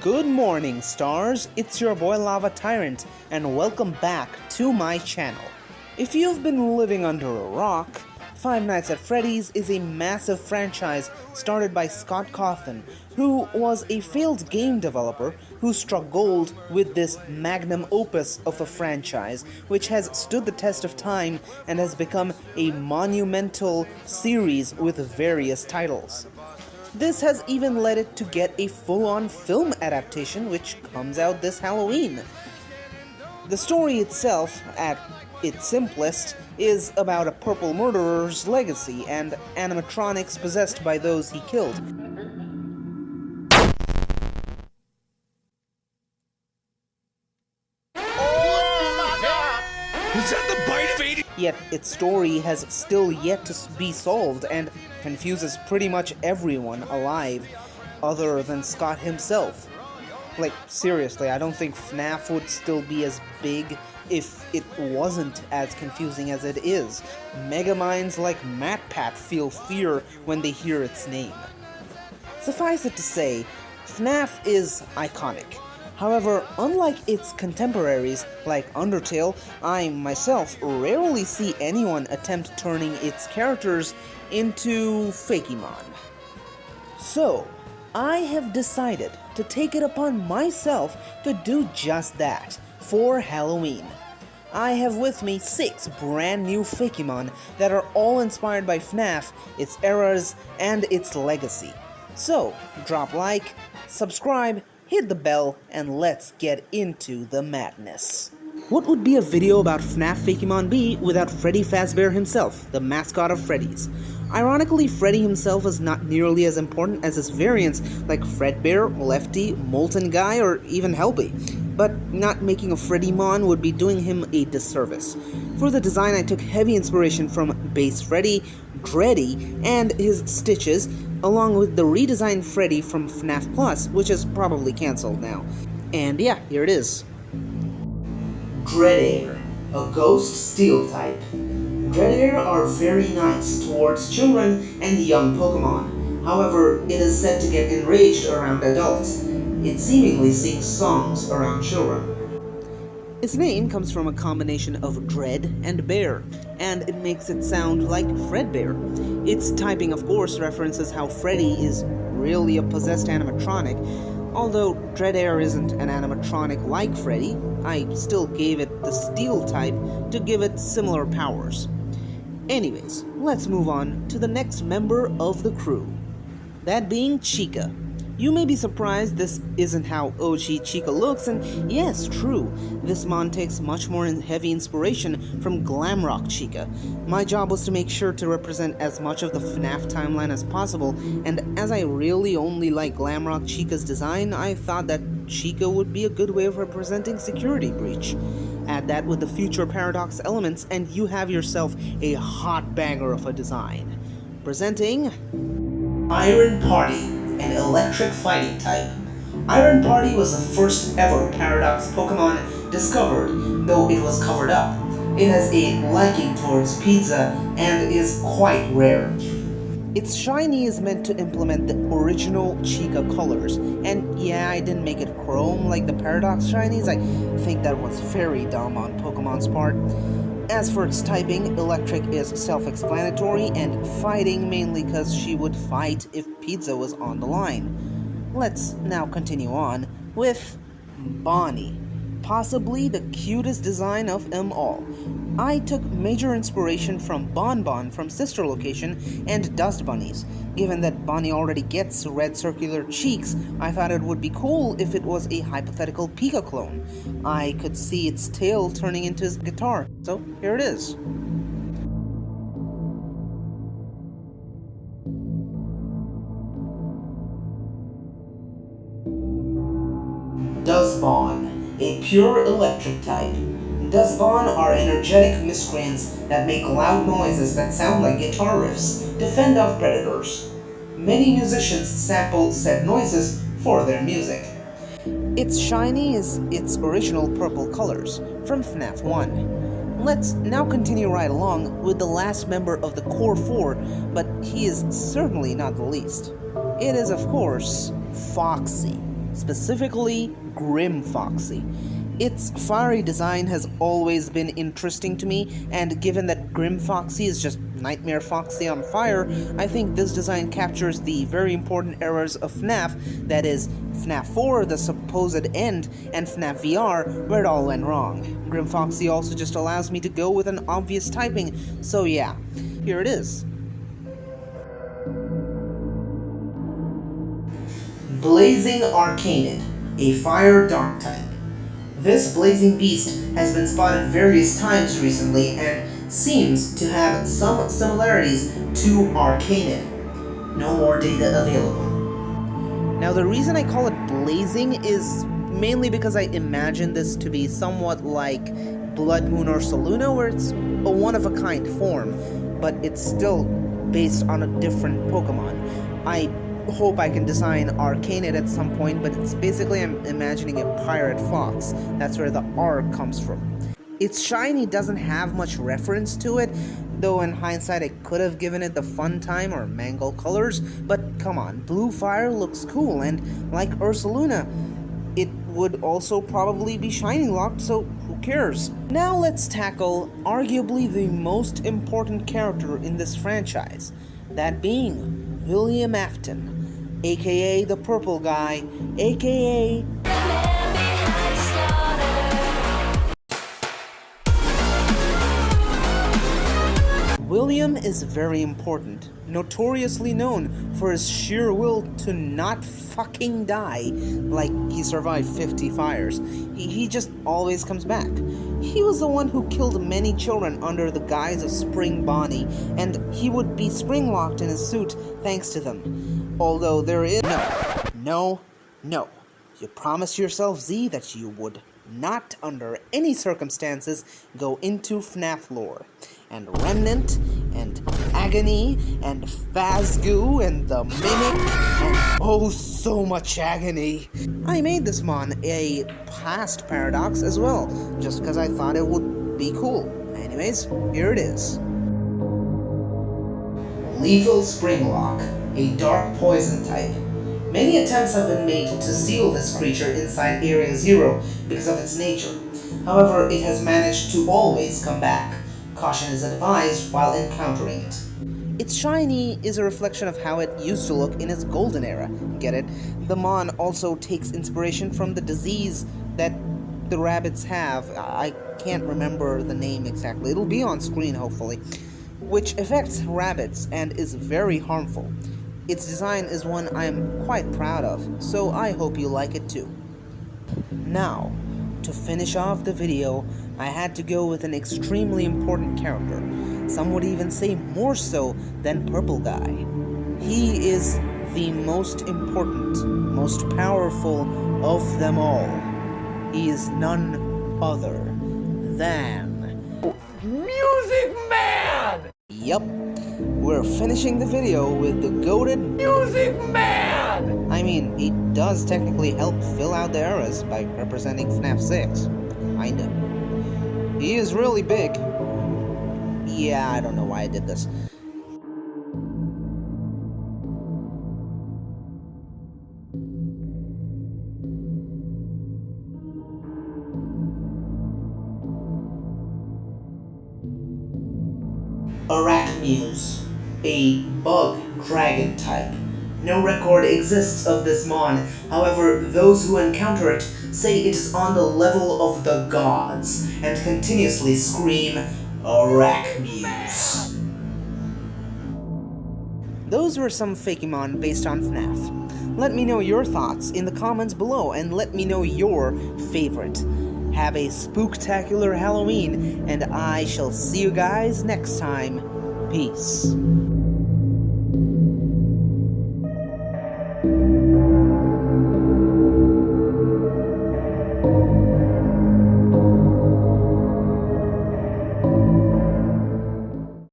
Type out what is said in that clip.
Good morning, stars. It's your boy Lava Tyrant, and welcome back to my channel. If you've been living under a rock, Five Nights at Freddy's is a massive franchise started by Scott Cawthon, who was a failed game developer who struck gold with this magnum opus of a franchise, which has stood the test of time and has become a monumental series with various titles. This has even led it to get a full-on film adaptation which comes out this Halloween. The story itself, at its simplest, is about a purple murderer's legacy and animatronics possessed by those he killed. Was that the bite of 80? Yet its story has still yet to be solved and confuses pretty much everyone alive, other than Scott himself. Like, seriously, I don't think FNAF would still be as big if it wasn't as confusing as it is. Megaminds like MatPat feel fear when they hear its name. Suffice it to say, FNAF is iconic. However, unlike its contemporaries like Undertale, I myself rarely see anyone attempt turning its characters into fakemon. So, I have decided to take it upon myself to do just that for Halloween. I have with me 6 brand new fakemon that are all inspired by FNAF, its eras, and its legacy. So, drop like, subscribe, hit the bell, and let's get into the madness. What would be a video about FNAF Fakemon be without Freddy Fazbear himself, the mascot of Freddy's? Ironically, Freddy himself is not nearly as important as his variants like Fredbear, Lefty, Molten Guy, or even Helpy. But not making a Freddymon would be doing him a disservice. For the design, I took heavy inspiration from Base Freddy, Dreddy, and his Stitches, along with the redesigned Freddy from FNAF Plus, which is probably cancelled now. And yeah, here it is. Dreadair, a ghost steel type. Dreadair are very nice towards children and young Pokemon. However, it is said to get enraged around adults. It seemingly sings songs around children. Its name comes from a combination of dread and bear, and it makes it sound like Fredbear. Its typing, of course, references how Freddy is really a possessed animatronic. Although Dreadair isn't an animatronic like Freddy, I still gave it the steel type to give it similar powers. Anyways, let's move on to the next member of the crew. That being Chica. You may be surprised this isn't how OG Chica looks, and yes, true, this mon takes much more heavy inspiration from Glamrock Chica. My job was to make sure to represent as much of the FNAF timeline as possible, and as I really only like Glamrock Chica's design, I thought that Chica would be a good way of representing Security Breach. Add that with the future paradox elements, and you have yourself a hot banger of a design. Presenting Ironparty, an electric fighting type. Ironparty was the first ever Paradox Pokemon discovered, though it was covered up. It has a liking towards pizza and is quite rare. Its shiny is meant to implement the original Chica colors, and yeah, I didn't make it chrome like the Paradox shinies. I think that was very dumb on Pokemon's part. As for its typing, electric is self-explanatory, and fighting mainly because she would fight if pizza was on the line. Let's now continue on with Bonnie, possibly the cutest design of them all. I took major inspiration from Bonbon from Sister Location and Dust Bunnies. Given that Bonnie already gets red circular cheeks, I thought it would be cool if it was a hypothetical Pika clone. I could see its tail turning into his guitar, so here it is. Dobon, a pure electric type. Dobon are energetic miscreants that make loud noises that sound like guitar riffs to fend off predators. Many musicians sample said noises for their music. Its shiny is its original purple colors from FNAF 1. Let's now continue right along with the last member of the Core 4, but he is certainly not the least. It is, of course, Foxy. specifically Grim Foxy. Its fiery design has always been interesting to me, and given that Grim Foxy is just Nightmare Foxy on fire, I think this design captures the very important errors of FNAF, that is, FNAF 4, the supposed end, and FNAF VR, where it all went wrong. Grim Foxy also just allows me to go with an obvious typing, so yeah, here it is. Blazing Arcanit, a fire dark type. This blazing beast has been spotted various times recently and seems to have some similarities to Arcanit. No more data available. Now the reason I call it blazing is mainly because I imagine this to be somewhat like Blood Moon or Saluna, where it's a one-of-a-kind form, but it's still based on a different Pokemon. I hope I can design Arcanit at some point, but it's basically I'm imagining a pirate fox. That's where the R comes from. Its shiny doesn't have much reference to it, though in hindsight I could have given it the fun time or mango colors, but come on, blue fire looks cool, and like Ursaluna, it would also probably be shiny locked, so who cares? Now let's tackle arguably the most important character in this franchise, that being William Afton, aka the purple guy, aka William is very important, notoriously known for his sheer will to not fucking die, like he survived 50 fires. He just always comes back. He was the one who killed many children under the guise of Spring Bonnie, and he would be spring locked in his suit thanks to them. Although there is no. You promised yourself, Z, that you would not under any circumstances go into FNAF lore. And Remnant, and Agony, and Phasgoo, and the Mimic, and oh so much agony. I made this mon a past paradox as well, just because I thought it would be cool. Anyways, here it is. Lethalspringlock, a dark poison type. Many attempts have been made to seal this creature inside Area 0 because of its nature. However, it has managed to always come back. Caution is advised while encountering it. Its shiny is a reflection of how it used to look in its golden era. Get it? The mon also takes inspiration from the disease that the rabbits have. I can't remember the name exactly. It'll be on screen, hopefully. Which affects rabbits and is very harmful. Its design is one I am quite proud of, so I hope you like it too. Now, to finish off the video, I had to go with an extremely important character. Some would even say more so than Purple Guy. He is the most important, most powerful of them all. He is none other than Musicman! Yep, we're finishing the video with the goated Musicman! I mean, he does technically help fill out the eras by representing FNAF 6. Kinda. He is really big. Yeah, I don't know why I did this. Arachmuse, a bug dragon type. No record exists of this mon, however, those who encounter it say it is on the level of the gods, and continuously scream, Arachmuse. Those were some fakemon based on FNAF. Let me know your thoughts in the comments below, and let me know your favorite. Have a spooktacular Halloween, and I shall see you guys next time. Peace.